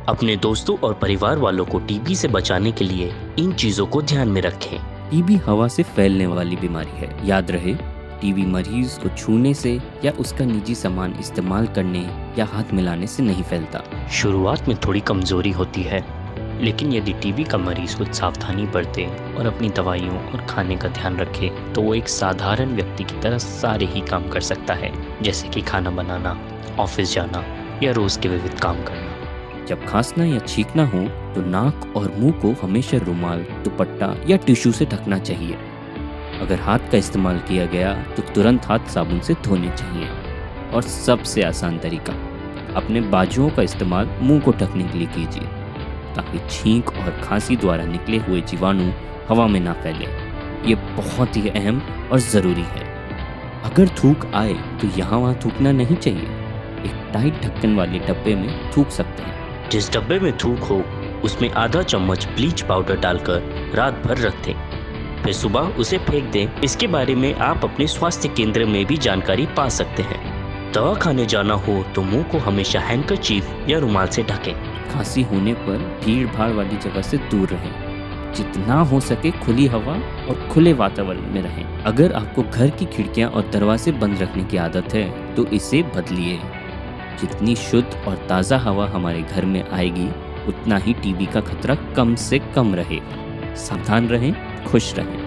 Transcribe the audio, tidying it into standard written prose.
अपने दोस्तों और परिवार वालों को टीबी से बचाने के लिए इन चीजों को ध्यान में रखें। टीबी हवा से फैलने वाली बीमारी है। याद रहे, टीबी मरीज को छूने से या उसका निजी सामान इस्तेमाल करने या हाथ मिलाने से नहीं फैलता। शुरुआत में थोड़ी कमजोरी होती है, लेकिन यदि टीबी का मरीज कुछ सावधानी बरते और अपनी दवाइयों और खाने का ध्यान रखे तो वो एक साधारण व्यक्ति की तरह सारे ही काम कर सकता है, जैसे कि खाना बनाना, ऑफिस जाना या रोज के विविध काम करना। जब खांसना या छींकना हो तो नाक और मुंह को हमेशा रुमाल, दुपट्टा या टिश्यू से ढकना चाहिए। अगर हाथ का इस्तेमाल किया गया तो तुरंत हाथ साबुन से धोने चाहिए। और सबसे आसान तरीका, अपने बाजुओं का इस्तेमाल मुंह को ढकने के लिए कीजिए, ताकि छींक और खांसी द्वारा निकले हुए जीवाणु हवा में ना फैले। ये बहुत ही अहम और ज़रूरी है। अगर थूक आए तो यहाँ वहाँ थूकना नहीं चाहिए। एक टाइट ढक्कन वाले डब्बे में थूक सकते हैं। जिस डब्बे में थूक हो उसमें आधा चम्मच ब्लीच पाउडर डालकर रात भर रख दें, फिर सुबह उसे फेंक दें। इसके बारे में आप अपने स्वास्थ्य केंद्र में भी जानकारी पा सकते हैं। दवा खाने जाना हो तो मुंह को हमेशा हैंकरचीफ या रुमाल से ढकें। खांसी होने पर भीड़ भाड़ वाली जगह से दूर रहें। जितना हो सके खुली हवा और खुले वातावरण में रहें। अगर आपको घर की खिड़कियां और दरवाजे बंद रखने की आदत है तो इसे बदलिए। जितनी शुद्ध और ताज़ा हवा हमारे घर में आएगी, उतना ही टीबी का खतरा कम से कम रहेगा। सावधान रहें, खुश रहें।